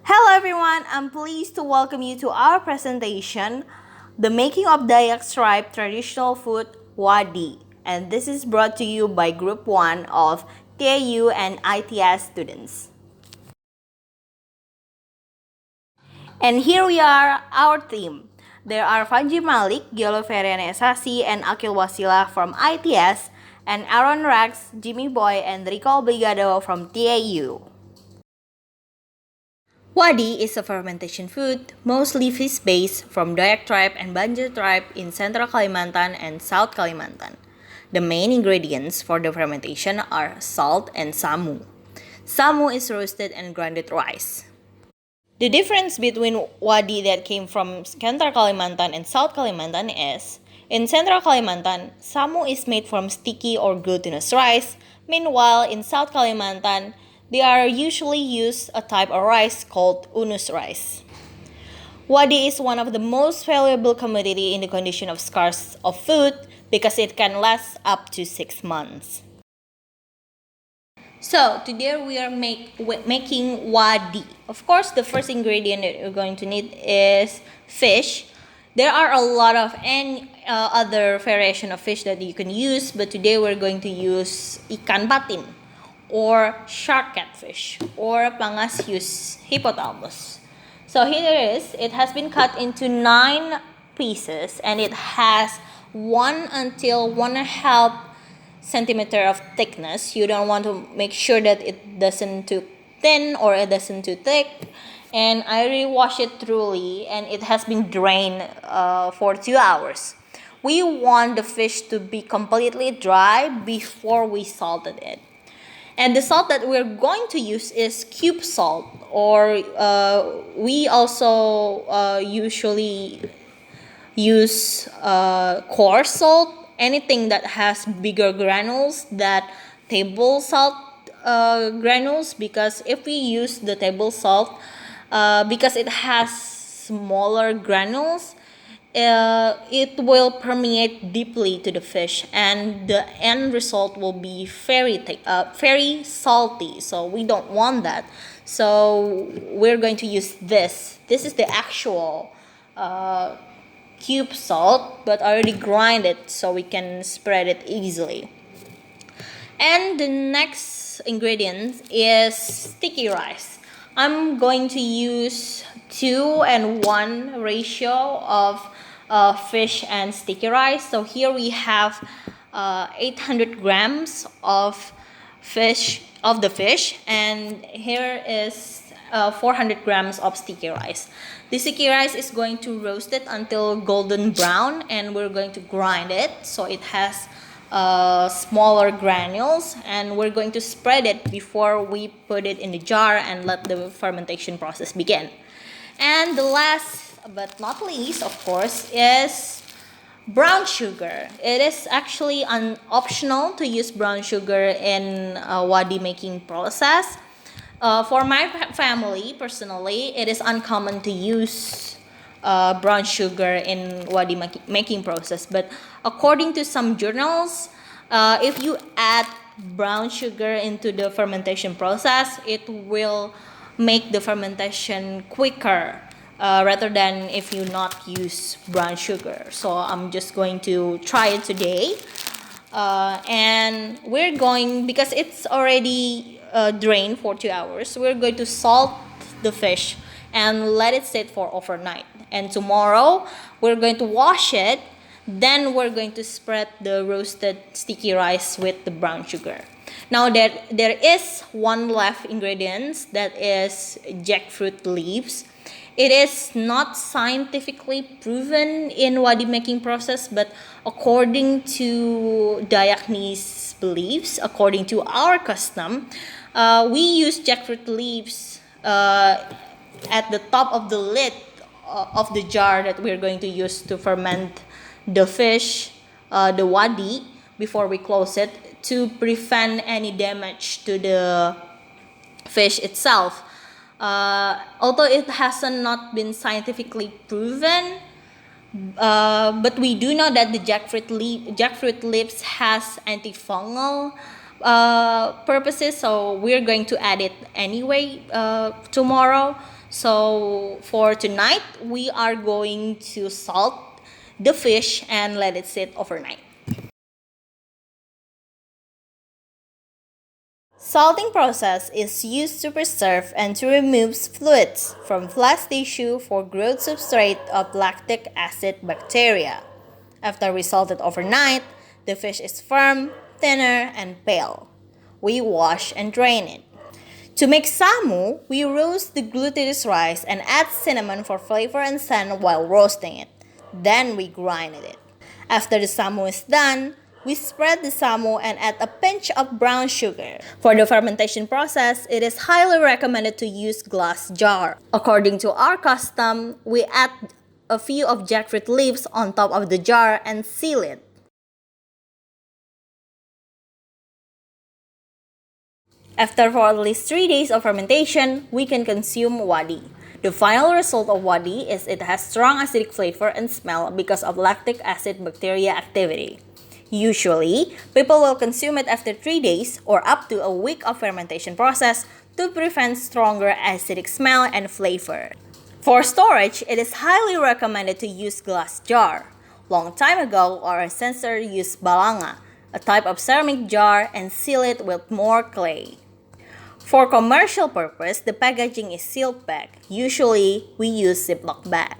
Hello everyone, I'm pleased to welcome you to our presentation, The Making of Dayak Tribe Traditional Food, Wadi. And this is brought to you by Group 1 of TAU and ITS students. And here we are, our team. There are Fanji Malik, Giolo Ferian Esasi, and Akil Wasila from ITS, and Aaron Rex, Jimmy Boy, and Rico Obligado from TAU. Wadi is a fermentation food, mostly fish-based from Dayak tribe and Banjar tribe in Central Kalimantan and South Kalimantan. The main ingredients for the fermentation are salt and samu. Samu is roasted and grounded rice. The difference between Wadi that came from Central Kalimantan and South Kalimantan is, in Central Kalimantan, samu is made from sticky or glutinous rice, meanwhile in South Kalimantan, they are usually use a type of rice called unus rice. Wadi is one of the most valuable commodity in the condition of scarce of food because it can last up to 6 months. So today we are making wadi. Of course, the first ingredient that we're going to need is fish. There are a lot of other variation of fish that you can use, but today we're going to use ikan patin, or shark catfish, or Pangasius hippopotamus. So here it is. It has been cut into 9 pieces, and it has 1 until 1.5 centimeter of thickness. You don't want to make sure that it doesn't too thin or it doesn't too thick. And I already washed it thoroughly, and it has been drained for 2 hours. We want the fish to be completely dry before we salted it. And the salt that we're going to use is cube salt, or we also usually use coarse salt, anything that has bigger granules than table salt granules, because if we use the table salt, because it has smaller granules, it will permeate deeply to the fish, and the end result will be very salty. So we don't want that. So we're going to use this. This is the actual cube salt, but already grind it so we can spread it easily. And the next ingredient is sticky rice. I'm going to use 2:1 ratio of fish and sticky rice. So here we have 800 grams of the fish, and here is 400 grams of sticky rice. The sticky rice is going to roast it until golden brown, and we're going to grind it so it has smaller granules, and we're going to spread it before we put it in the jar and let the fermentation process begin. And the last but not least, of course, is brown sugar. It is actually optional to use brown sugar in wadi making process. For my family, personally, it is uncommon to use brown sugar in wadi making process. But according to some journals, if you add brown sugar into the fermentation process, it will make the fermentation quicker rather than if you not use brown sugar. So I'm just going to try it today. And we're going, because it's already drained for 2 hours, we're going to salt the fish and let it sit for overnight. And tomorrow we're going to wash it. Then we're going to spread the roasted sticky rice with the brown sugar. Now there is one left ingredient, that is jackfruit leaves. It is not scientifically proven in wadi making process, but according to Dayakni's beliefs, according to our custom, we use jackfruit leaves at the top of the lid of the jar that we're going to use to ferment the fish, the wadi, before we close it, to prevent any damage to the fish itself. Although it hasn't not been scientifically proven, but we do know that the jackfruit leaves has antifungal purposes, so we're going to add it anyway tomorrow. So for tonight, we are going to salt the fish and let it sit overnight. Salting process is used to preserve and to remove fluids from flesh tissue for growth substrate of lactic acid bacteria. After we salt it overnight, the fish is firm, thinner, and pale. We wash and drain it. To make samu, we roast the glutinous rice and add cinnamon for flavor and scent while roasting it. Then we grind it. After the samu is done, we spread the samu and add a pinch of brown sugar. For the fermentation process, it is highly recommended to use glass jar. According to our custom, we add a few of jackfruit leaves on top of the jar and seal it. After for at least 3 days of fermentation, we can consume wadi. The final result of wadi is it has strong acidic flavor and smell because of lactic acid bacteria activity. Usually, people will consume it after 3 days or up to a week of fermentation process to prevent stronger acidic smell and flavor. For storage, it is highly recommended to use glass jar. Long time ago, our ancestors used balanga, a type of ceramic jar, and seal it with more clay. For commercial purpose, the packaging is sealed pack. Usually, we use Ziploc bag.